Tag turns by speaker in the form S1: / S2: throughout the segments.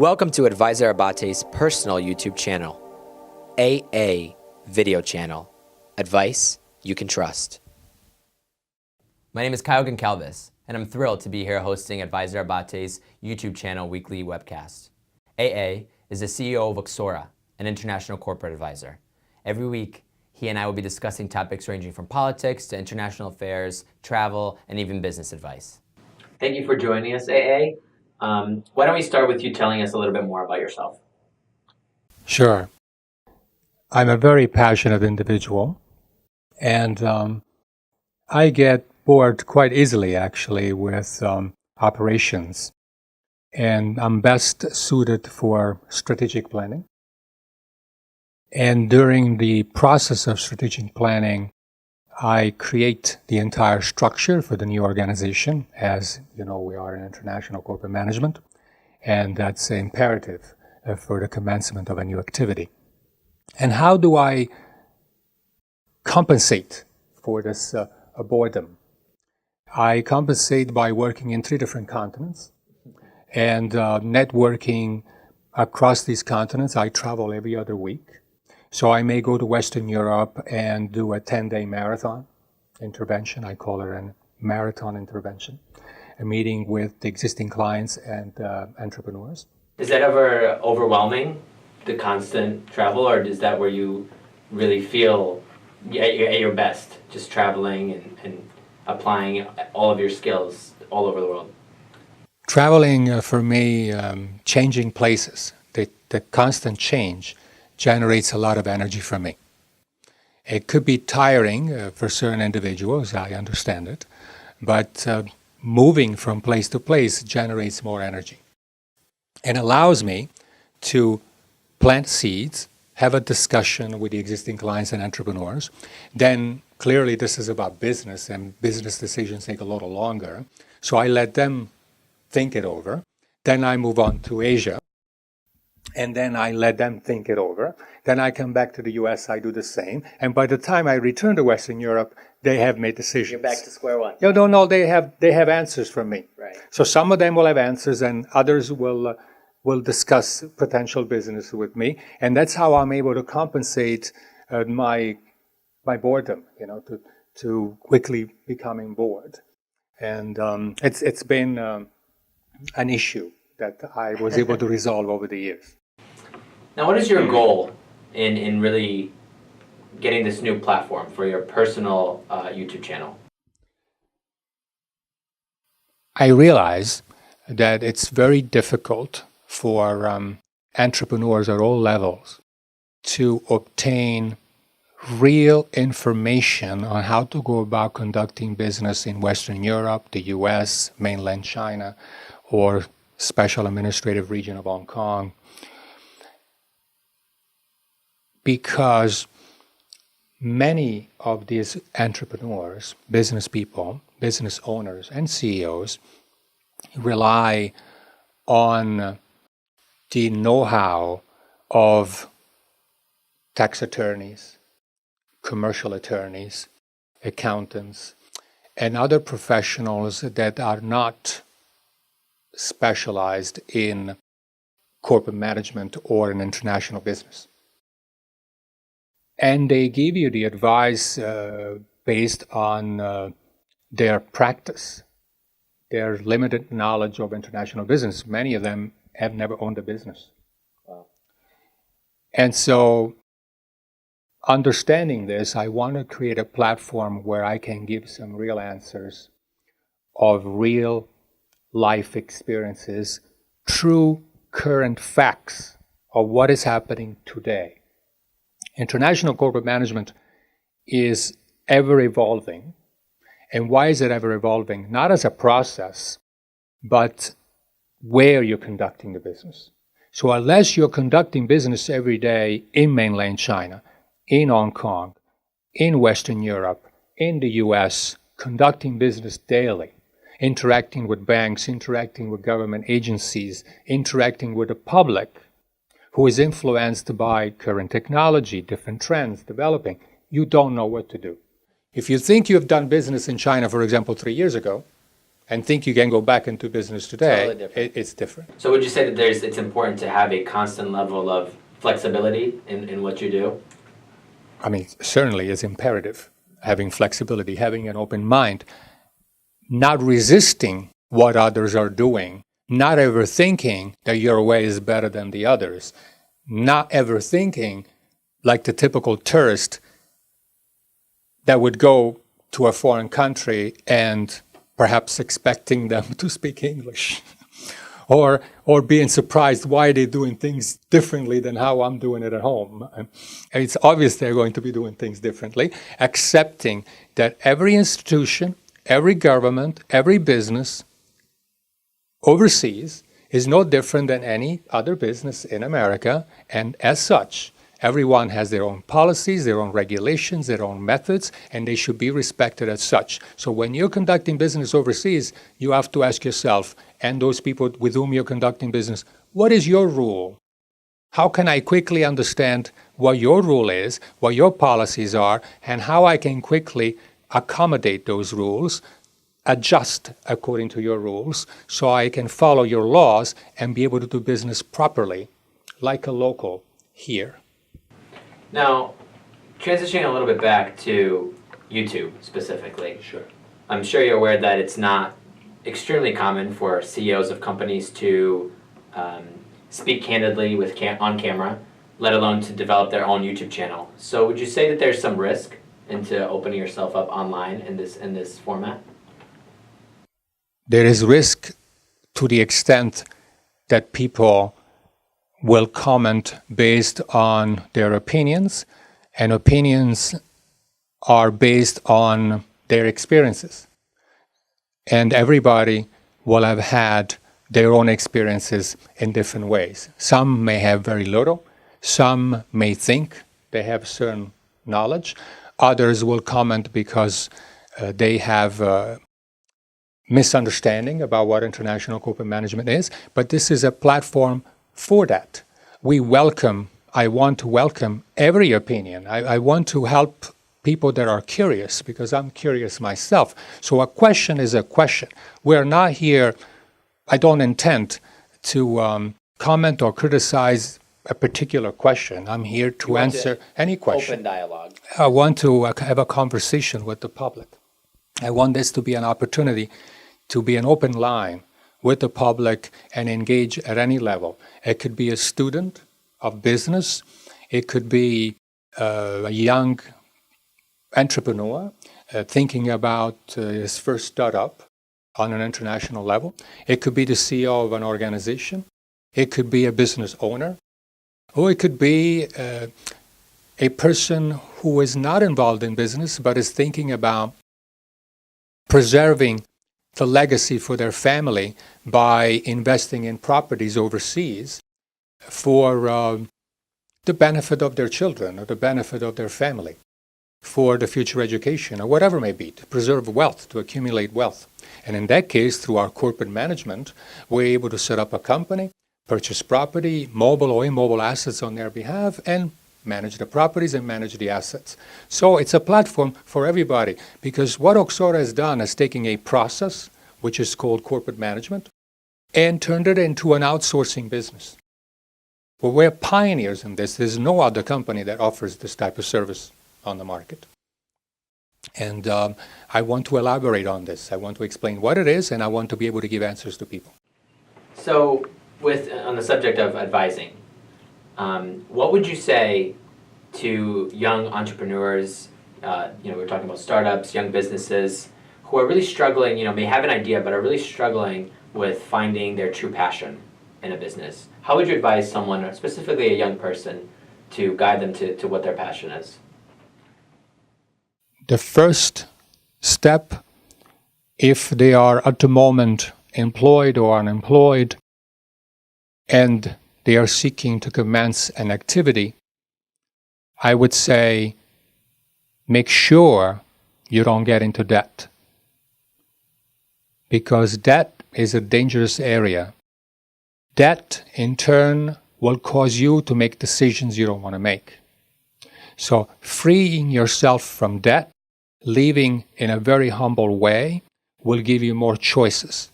S1: Welcome to Advisor Abbate's personal YouTube channel, AA Video Channel. Advice you can trust. My name is Caio Goncalves, and I'm thrilled to be here hosting Advisor Abbate's YouTube channel weekly webcast. AA is the CEO of Uxora, an international corporate advisor. Every week, he and I will be discussing topics ranging from politics to international affairs, travel, and even business advice. Thank you for joining us, AA. Why don't we start with you telling us a little bit more about yourself?
S2: Sure. I'm a very passionate individual, and I get bored quite easily, actually, with operations. And I'm best suited for strategic planning. And during the process of strategic planning, I create the entire structure for the new organization. As you know, we are in international corporate management, and that's imperative for the commencement of a new activity. And how do I compensate for this boredom? I compensate by working in 3 different continents and networking across these continents. I travel every other week. So I may go to Western Europe and do a 10-day marathon intervention. I call it a marathon intervention, a meeting with the existing clients and entrepreneurs.
S1: Is that ever overwhelming, the constant travel, or is that where you really feel at your best, just traveling and applying all of your skills all over the world?
S2: Traveling for me, changing places, the constant change generates a lot of energy for me. It could be tiring for certain individuals, I understand it, but moving from place to place generates more energy and allows me to plant seeds, have a discussion with the existing clients and entrepreneurs. Then clearly this is about business, and business decisions take a little longer. So I let them think it over. Then I move on to Asia. And then I let them think it over. Then I come back to the US, I do the same. And by the time I return to Western Europe, they have made decisions.
S1: You're back to square one.
S2: No, they have answers from me.
S1: Right.
S2: So some of them will have answers, and others will discuss potential business with me. And that's how I'm able to compensate my boredom, to quickly becoming bored. And it's been an issue that I was able to resolve over the years.
S1: Now, what is your goal in really getting this new platform for your personal YouTube channel?
S2: I realize that it's very difficult for entrepreneurs at all levels to obtain real information on how to go about conducting business in Western Europe, the US, mainland China, or Special Administrative Region of Hong Kong, because many of these entrepreneurs, business people, business owners, and CEOs rely on the know-how of tax attorneys, commercial attorneys, accountants, and other professionals that are not specialized in corporate management or in international business. And they give you the advice based on their practice, their limited knowledge of international business. Many of them have never owned a business. Wow. And so, understanding this, I want to create a platform where I can give some real answers of real life experiences, true current facts of what is happening today. International corporate management is ever evolving. And why is it ever evolving? Not as a process, but where you're conducting the business. So unless you're conducting business every day in mainland China, in Hong Kong, in Western Europe, in the US, conducting business daily, interacting with banks, interacting with government agencies, interacting with the public, who is influenced by current technology, different trends developing, you don't know what to do. If you think you have done business in China, for example, 3 years ago, and think you can go back into business today,
S1: Totally different.
S2: it's different.
S1: So would you say that it's important to have a constant level of flexibility in what you do?
S2: I mean, certainly it's imperative, having flexibility, having an open mind, not resisting what others are doing, not ever thinking that your way is better than the others, not ever thinking like the typical tourist that would go to a foreign country and perhaps expecting them to speak English. Or being surprised why they're doing things differently than how I'm doing it at home. And it's obvious they're going to be doing things differently, accepting that every institution, every government, every business overseas is no different than any other business in America, and as such, everyone has their own policies, their own regulations, their own methods, and they should be respected as such. So when you're conducting business overseas, you have to ask yourself, and those people with whom you're conducting business, what is your rule? How can I quickly understand what your rule is, what your policies are, and how I can quickly accommodate those rules, adjust according to your rules, so I can follow your laws and be able to do business properly, like a local here.
S1: Now, transitioning a little bit back to YouTube specifically.
S2: Sure.
S1: I'm sure you're aware that it's not extremely common for CEOs of companies to speak candidly on camera, let alone to develop their own YouTube channel. So would you say that there's some risk into opening yourself up online in this format?
S2: There is risk to the extent that people will comment based on their opinions, and opinions are based on their experiences. And everybody will have had their own experiences in different ways. Some may have very little, some may think they have certain knowledge, others will comment because they have misunderstanding about what international corporate management is, but this is a platform for that. I want to welcome every opinion. I want to help people that are curious, because I'm curious myself. So a question is a question. We're not here, I don't intend to comment or criticize a particular question. I'm here to answer any question.
S1: Open dialogue.
S2: I want to have a conversation with the public. I want this to be an opportunity to be an open line with the public and engage at any level. It could be a student of business. It could be a young entrepreneur thinking about his first startup on an international level. It could be the CEO of an organization. It could be a business owner. Or it could be a person who is not involved in business but is thinking about preserving the legacy for their family by investing in properties overseas for the benefit of their children or the benefit of their family, for the future education or whatever it may be, to preserve wealth, to accumulate wealth. And in that case, through our corporate management, we're able to set up a company, purchase property, mobile or immobile assets on their behalf, and manage the properties and manage the assets. So it's a platform for everybody, because what Oxora has done is taking a process, which is called corporate management, and turned it into an outsourcing business. Well, we're pioneers in this. There's no other company that offers this type of service on the market. And I want to elaborate on this. I want to explain what it is, and I want to be able to give answers to people.
S1: So, on the subject of advising, what would you say to young entrepreneurs, we're talking about startups, young businesses, who are really struggling, may have an idea, but are really struggling with finding their true passion in a business? How would you advise someone, specifically a young person, to guide them to what their passion is?
S2: The first step, if they are at the moment employed or unemployed, and they are seeking to commence an activity, I would say make sure you don't get into debt. Because debt is a dangerous area. Debt, in turn, will cause you to make decisions you don't want to make. So freeing yourself from debt, living in a very humble way, will give you more choices.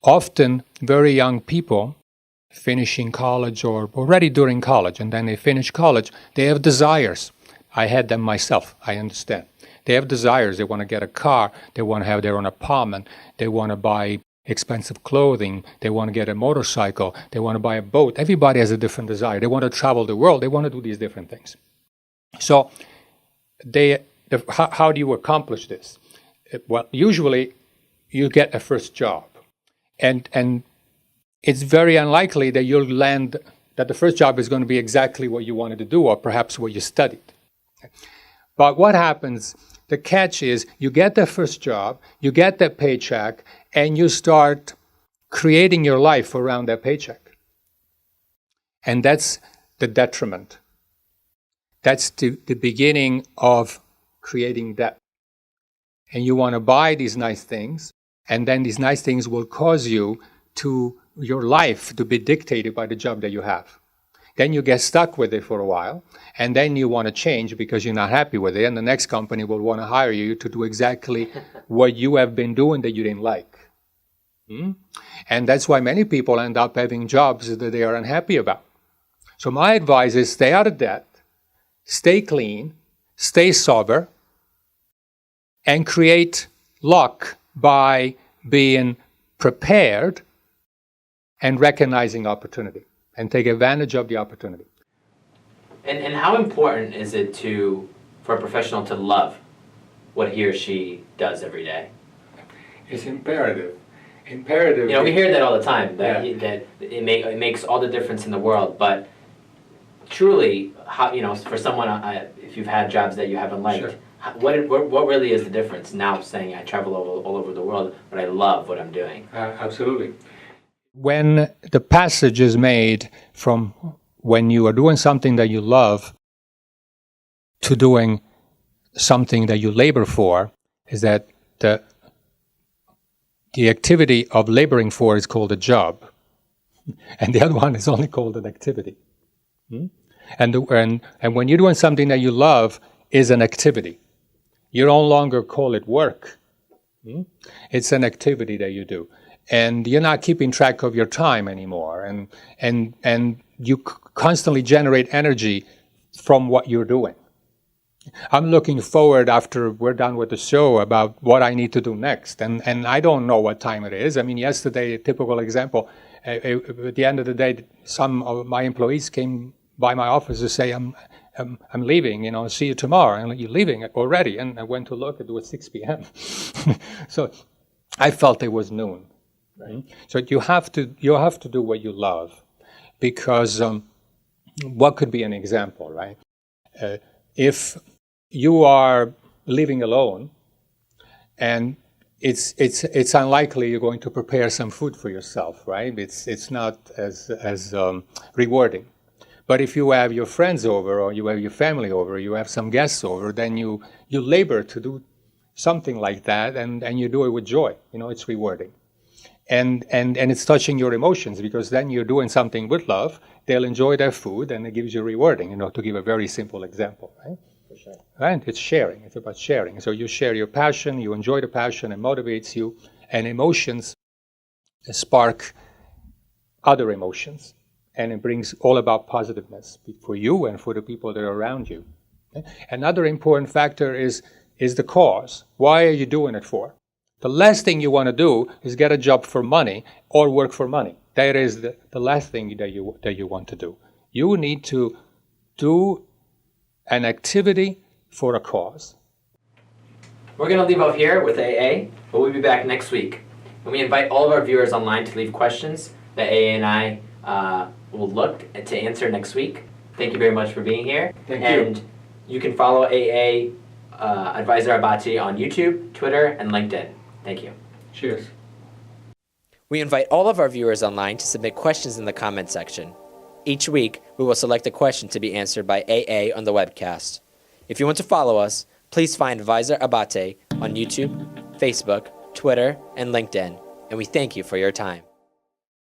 S2: Often, very young people finishing college or already during college, and then they finish college, they have desires. I had them myself, I understand. They have desires. They want to get a car. They want to have their own apartment. They want to buy expensive clothing. They want to get a motorcycle. They want to buy a boat. Everybody has a different desire. They want to travel the world. They want to do these different things. So how do you accomplish this? Well, usually you get a first job. And it's very unlikely that you'll land, that the first job is going to be exactly what you wanted to do or perhaps what you studied. But what happens, the catch is you get the first job, you get that paycheck, and you start creating your life around that paycheck. And that's the detriment. That's the beginning of creating debt. And you want to buy these nice things, and then these nice things will cause you to your life to be dictated by the job that you have. Then you get stuck with it for a while, and then you want to change because you're not happy with it, and the next company will want to hire you to do exactly what you have been doing that you didn't like. And that's why many people end up having jobs that they are unhappy about. So my advice is stay out of debt, stay clean, stay sober, and create luck by being prepared and recognizing opportunity, and take advantage of the opportunity.
S1: And how important is it for a professional to love what he or she does every day?
S2: It's imperative.
S1: You know, we hear that all the time, that it makes all the difference in the world, but truly, how, you know, for someone, if you've had jobs that you haven't liked,
S2: Sure.
S1: What really is the difference now saying I travel all over the world, but I love what I'm doing?
S2: Absolutely. When the passage is made from when you are doing something that you love to doing something that you labor for, is that the activity of laboring for is called a job, and the other one is only called an activity. And when you're doing something that you love is an activity. You no longer call it work. It's an activity that you do. And you're not keeping track of your time anymore. And you constantly generate energy from what you're doing. I'm looking forward after we're done with the show about what I need to do next. And I don't know what time it is. I mean, yesterday, a typical example, at the end of the day, some of my employees came by my office to say, I'm leaving, you know, see you tomorrow. And you're leaving already. And I went to look, it was 6 p.m. So I felt it was noon. Right? So you have to do what you love, because what could be an example, right? If you are living alone, and it's unlikely you're going to prepare some food for yourself, right? It's not as rewarding. But if you have your friends over, or you have your family over, you have some guests over, then you labor to do something like that, and you do it with joy. You know, it's rewarding. And it's touching your emotions, because then you're doing something with love. They'll enjoy their food, and it gives you rewarding, you know, to give a very simple example, right? For sure. Right? It's sharing. It's about sharing. So you share your passion, you enjoy the passion, it motivates you, and emotions spark other emotions. And it brings all about positiveness for you and for the people that are around you. Okay? Another important factor is the cause. Why are you doing it for? The last thing you want to do is get a job for money or work for money. That is the last thing that you want to do. You need to do an activity for a cause.
S1: We're going to leave off here with AA, but we'll be back next week. And we invite all of our viewers online to leave questions that AA and I will look to answer next week. Thank you very much for being here.
S2: Thank you.
S1: And you can follow AA Advisor Abbate on YouTube, Twitter, and LinkedIn. Thank you.
S2: Cheers.
S1: We invite all of our viewers online to submit questions in the comment section. Each week, we will select a question to be answered by AA on the webcast. If you want to follow us, please find Advisor Abbate on YouTube, Facebook, Twitter, and LinkedIn, and we thank you for your time.